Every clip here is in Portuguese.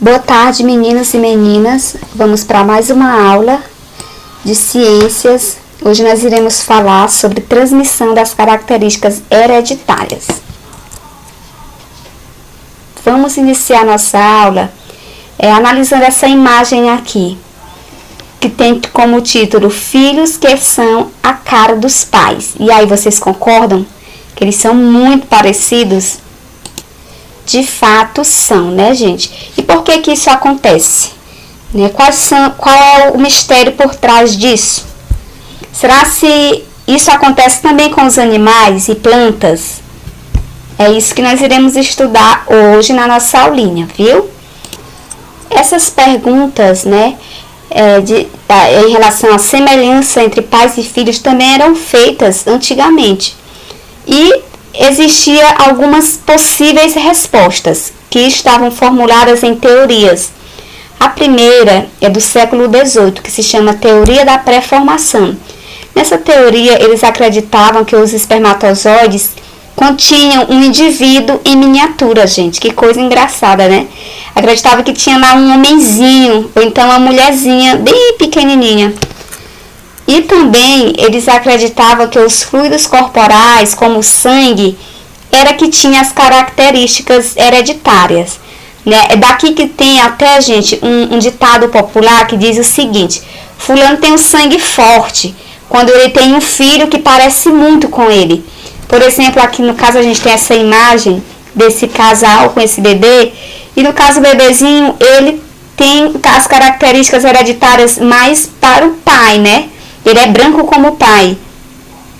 Boa tarde, meninos e meninas. Vamos para mais uma aula de ciências. Hoje nós iremos falar sobre transmissão das características hereditárias. Vamos iniciar nossa aula analisando essa imagem aqui, que tem como título Filhos que são a cara dos pais. E aí vocês concordam que eles são muito parecidos? De fato são, né, gente? E por que isso acontece? Qual é o mistério por trás disso? Será se isso acontece também com os animais e plantas? É isso que nós iremos estudar hoje na nossa aulinha, viu? Essas perguntas, em relação à semelhança entre pais e filhos também eram feitas antigamente. E existia algumas possíveis respostas que estavam formuladas em teorias. A primeira é do século XVIII, que se chama Teoria da Pré-formação. Nessa teoria, eles acreditavam que os espermatozoides continham um indivíduo em miniatura, gente. Que coisa engraçada, né? Acreditava que tinha lá um homenzinho, ou então uma mulherzinha bem pequenininha. E também eles acreditavam que os fluidos corporais, como o sangue, era que tinha as características hereditárias. É daqui que tem até, gente, um ditado popular que diz o seguinte: fulano tem um sangue forte, quando ele tem um filho que parece muito com ele. Por exemplo, aqui no caso a gente tem essa imagem desse casal com esse bebê, e no caso o bebezinho, ele tem as características hereditárias mais para o pai, né? Ele é branco como o pai.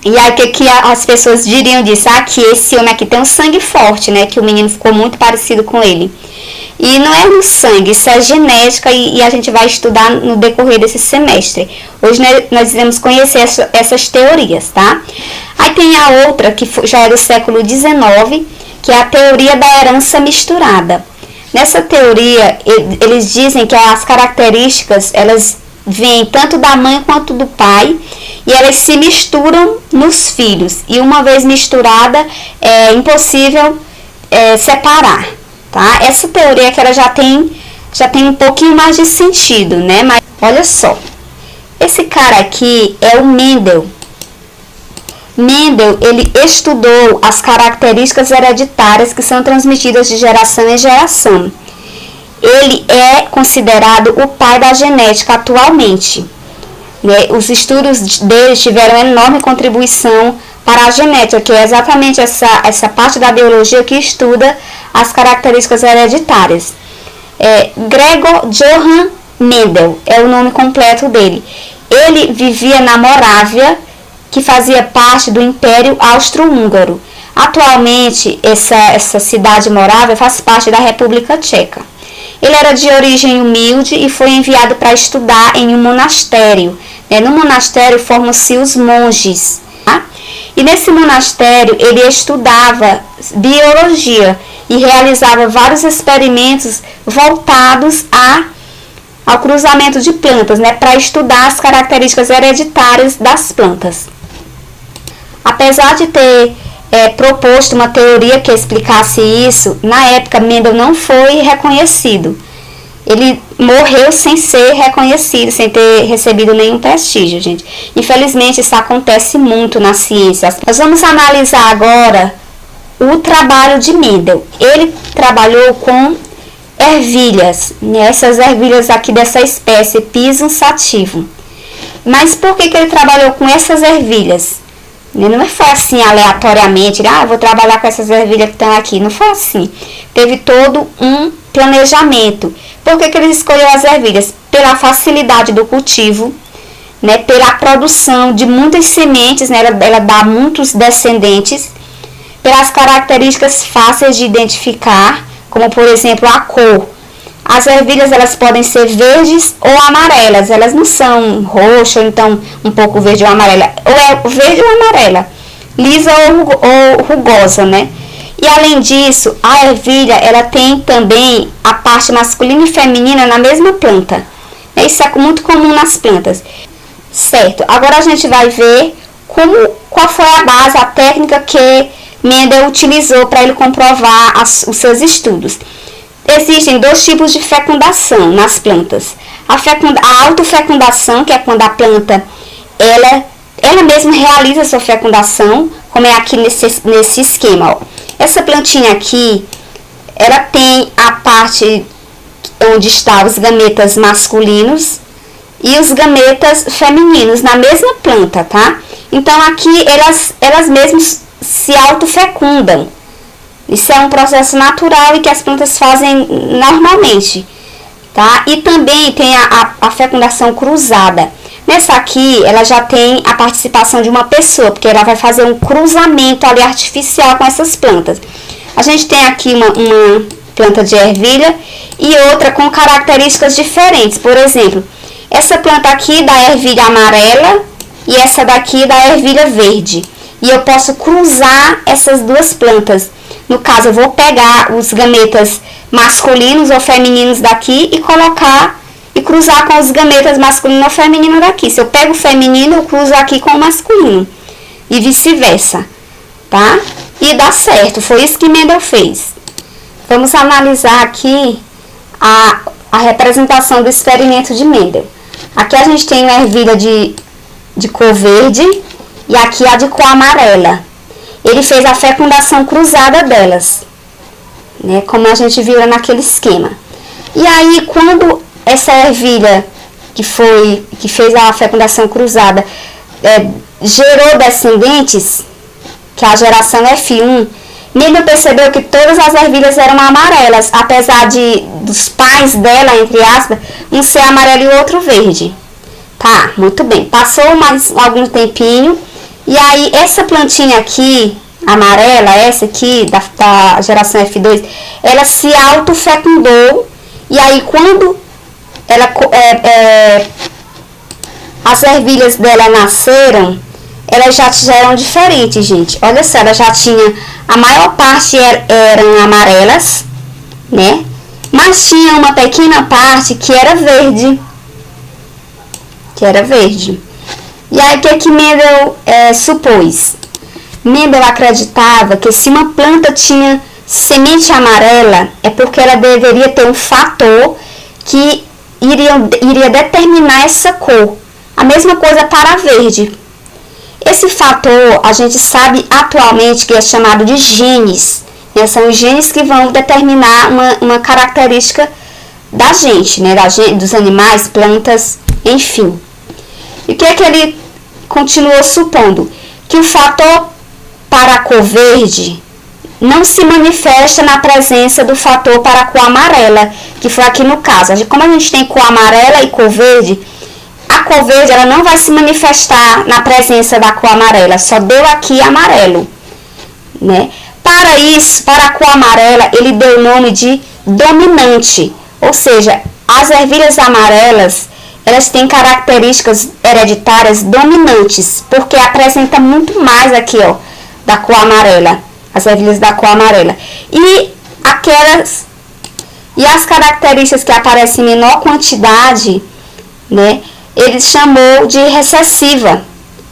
E aí o que as pessoas diriam disso? Que esse homem aqui tem um sangue forte, né? Que o menino ficou muito parecido com ele. E não é no sangue, isso é genética e a gente vai estudar no decorrer desse semestre. Hoje nós iremos conhecer essas teorias, tá? Aí tem a outra, que já é do século XIX, que é a teoria da herança misturada. Nessa teoria, eles dizem que as características, elas vêm tanto da mãe quanto do pai, e elas se misturam nos filhos. E uma vez misturada, é impossível separar, tá? Essa teoria que ela já tem um pouquinho mais de sentido, né? Mas olha só, esse cara aqui é o Mendel. Mendel, ele estudou as características hereditárias que são transmitidas de geração em geração. Ele é considerado o pai da genética atualmente. Os estudos dele tiveram enorme contribuição para a genética, que é exatamente essa parte da biologia que estuda as características hereditárias. Gregor Johann Mendel é o nome completo dele. Ele vivia na Morávia, que fazia parte do Império Austro-Húngaro. Atualmente, essa cidade Morávia faz parte da República Tcheca. Ele era de origem humilde e foi enviado para estudar em um monastério. No monastério formam-se os monges. Tá? E nesse monastério ele estudava biologia e realizava vários experimentos voltados ao cruzamento de plantas, para estudar as características hereditárias das plantas. Apesar de ter proposto uma teoria que explicasse isso, na época Mendel não foi reconhecido. Ele morreu sem ser reconhecido, sem ter recebido nenhum prestígio, gente. Infelizmente, isso acontece muito na ciência. Nós vamos analisar agora o trabalho de Mendel. Ele trabalhou com ervilhas, essas ervilhas aqui dessa espécie, Pisum sativum. Mas por que ele trabalhou com essas ervilhas? Não foi assim aleatoriamente, vou trabalhar com essas ervilhas que estão aqui. Não foi assim. Teve todo um planejamento. Por que ele escolheu as ervilhas? Pela facilidade do cultivo, pela produção de muitas sementes, ela dá muitos descendentes, pelas características fáceis de identificar, como por exemplo a cor. As ervilhas elas podem ser verdes ou amarelas, elas não são roxas, ou então um pouco verde ou amarela, ou é verde ou amarela, lisa ou rugosa, E além disso, a ervilha ela tem também a parte masculina e feminina na mesma planta. Isso é muito comum nas plantas. Certo, agora a gente vai ver qual foi a base, a técnica que Mendel utilizou para ele comprovar os seus estudos. existem dois tipos de fecundação nas plantas. A autofecundação, que é quando a planta ela mesma realiza a sua fecundação, como é aqui nesse esquema. Ó. Essa plantinha aqui, ela tem a parte onde estão os gametas masculinos e os gametas femininos na mesma planta, tá? Então aqui elas mesmas se autofecundam. Isso é um processo natural e que as plantas fazem normalmente, tá? E também tem a fecundação cruzada. Nessa aqui, ela já tem a participação de uma pessoa, porque ela vai fazer um cruzamento ali artificial com essas plantas. A gente tem aqui uma planta de ervilha e outra com características diferentes. Por exemplo, essa planta aqui da ervilha amarela e essa daqui da ervilha verde. E eu posso cruzar essas duas plantas. No caso, eu vou pegar os gametas masculinos ou femininos daqui e colocar e cruzar com os gametas masculino ou feminino daqui. Se eu pego o feminino, eu cruzo aqui com o masculino. E vice-versa, tá? E dá certo, foi isso que Mendel fez. Vamos analisar aqui a representação do experimento de Mendel. Aqui a gente tem a ervilha de cor verde e aqui a de cor amarela. Ele fez a fecundação cruzada delas, né? Como a gente viu naquele esquema. E aí, quando essa ervilha que fez a fecundação cruzada gerou descendentes, que é a geração F1, Mendel percebeu que todas as ervilhas eram amarelas, apesar dos pais dela, entre aspas, um ser amarelo e o outro verde. Tá, muito bem. Passou mais algum tempinho, e aí essa plantinha aqui, amarela, essa aqui, da geração F2, ela se autofecundou, e aí quando as ervilhas dela nasceram, elas já eram diferentes, gente. Olha só, ela já tinha, a maior parte eram amarelas, né? Mas tinha uma pequena parte que era verde. E aí, o que Mendel supôs? Mendel acreditava que se uma planta tinha semente amarela, é porque ela deveria ter um fator que iria determinar essa cor. A mesma coisa para a verde. Esse fator, a gente sabe atualmente que é chamado de genes. Né? São os genes que vão determinar uma característica da gente, né? Dos animais, plantas, enfim. E o que é que ele continuou supondo? Que o fator para a cor verde não se manifesta na presença do fator para a cor amarela, que foi aqui no caso. Como a gente tem cor amarela e cor verde, a cor verde ela não vai se manifestar na presença da cor amarela, só deu aqui amarelo, né? Para isso, para a cor amarela, ele deu o nome de dominante, ou seja, as ervilhas amarelas, elas têm características hereditárias dominantes, porque apresenta muito mais aqui, ó, da cor amarela, as ervilhas da cor amarela. E as características que aparecem em menor quantidade, né, ele chamou de recessiva.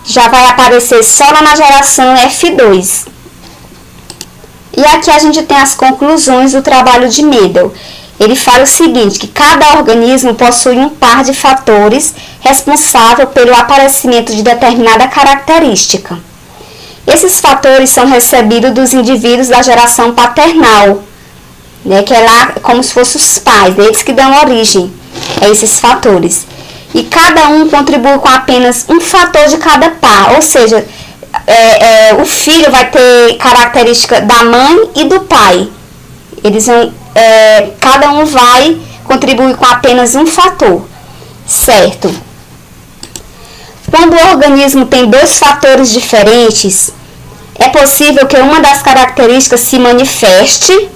Já vai aparecer só lá na geração F2. E aqui a gente tem as conclusões do trabalho de Mendel. Ele fala o seguinte, que cada organismo possui um par de fatores responsável pelo aparecimento de determinada característica. Esses fatores são recebidos dos indivíduos da geração paternal, né, que é lá como se fossem os pais, eles que dão origem a esses fatores. E cada um contribui com apenas um fator de cada par, ou seja, o filho vai ter característica da mãe e do pai. Eles vão, cada um vai contribuir com apenas um fator, certo? Quando o organismo tem dois fatores diferentes, é possível que uma das características se manifeste,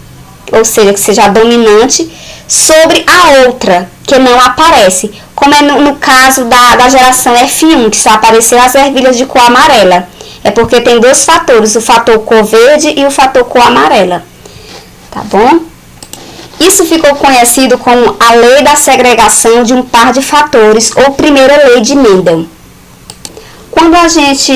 ou seja, que seja dominante, sobre a outra, que não aparece, como é no caso da geração F1, que só apareceu as ervilhas de cor amarela. É porque tem dois fatores, o fator cor verde e o fator cor amarela. Tá bom? Isso ficou conhecido como a lei da segregação de um par de fatores, ou primeira lei de Mendel. Quando a gente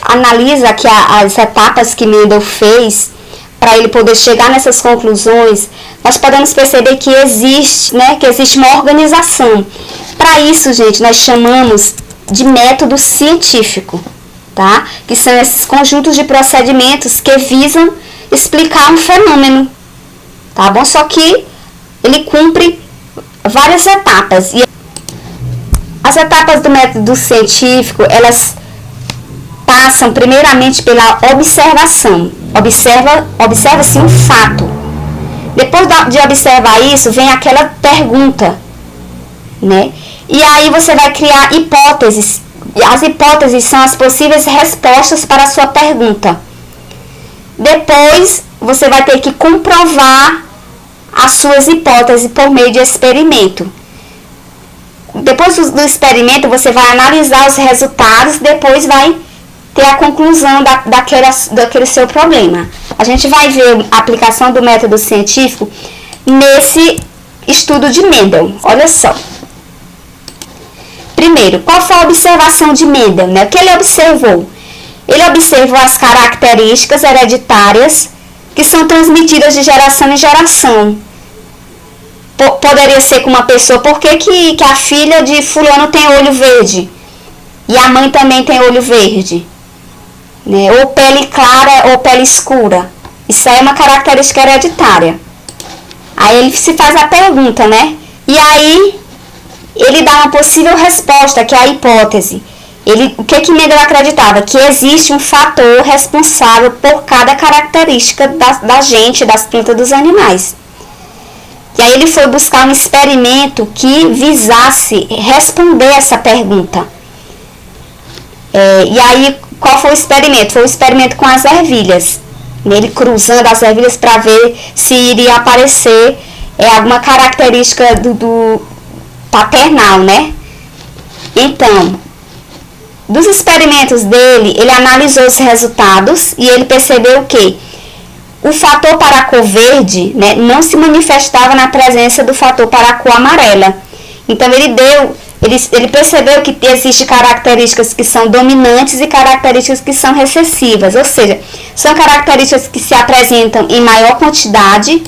analisa aqui as etapas que Mendel fez, para ele poder chegar nessas conclusões, nós podemos perceber que existe, né, que existe uma organização. Para isso, gente, nós chamamos de método científico, tá? Que são esses conjuntos de procedimentos que visam explicar um fenômeno, tá bom? Só que ele cumpre várias etapas. E as etapas do método científico, elas passam primeiramente pela observação. Observa-se um fato. Depois de observar isso, vem aquela pergunta, né? E aí você vai criar hipóteses. As hipóteses são as possíveis respostas para a sua pergunta. Depois, você vai ter que comprovar as suas hipóteses por meio de experimento. Depois do experimento, você vai analisar os resultados, depois vai ter a conclusão daquele seu problema. A gente vai ver a aplicação do método científico nesse estudo de Mendel. Olha só. Primeiro, qual foi a observação de Mendel, né? O que ele observou? Ele observou as características hereditárias que são transmitidas de geração em geração. Poderia ser com uma pessoa, por que a filha de fulano tem olho verde? E a mãe também tem olho verde? Né? Ou pele clara ou pele escura. Isso aí é uma característica hereditária. Aí ele se faz a pergunta, né? E aí ele dá uma possível resposta, que é a hipótese. O que Mendel acreditava? Que existe um fator responsável por cada característica da gente, das plantas, dos animais. E aí ele foi buscar um experimento que visasse responder essa pergunta. E aí, qual foi o experimento? Foi o experimento com as ervilhas. Ele cruzando as ervilhas para ver se iria aparecer alguma característica do paternal, né? Então, dos experimentos dele, ele analisou os resultados e ele percebeu que o fator para a cor verde, né, não se manifestava na presença do fator para a cor amarela. Então, ele percebeu que existem características que são dominantes e características que são recessivas. Ou seja, são características que se apresentam em maior quantidade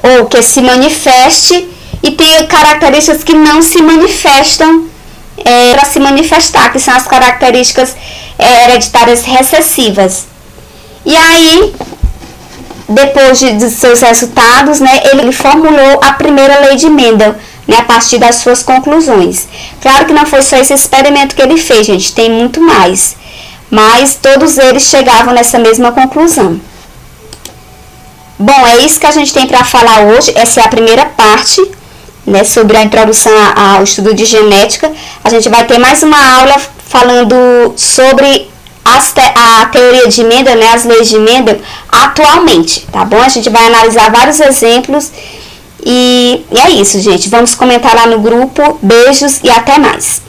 ou que se manifeste, e tem características que não se manifestam para se manifestar, que são as características hereditárias recessivas. E aí, depois de seus resultados, né, ele formulou a primeira lei de Mendel, né, a partir das suas conclusões. Claro que não foi só esse experimento que ele fez, gente, tem muito mais. Mas todos eles chegavam nessa mesma conclusão. Bom, é isso que a gente tem para falar hoje. Essa é a primeira parte, né, sobre a introdução ao estudo de genética. A gente vai ter mais uma aula falando sobre a teoria de Mendel, né, as leis de Mendel atualmente, tá bom? A gente vai analisar vários exemplos e é isso, gente. Vamos comentar lá no grupo. Beijos e até mais.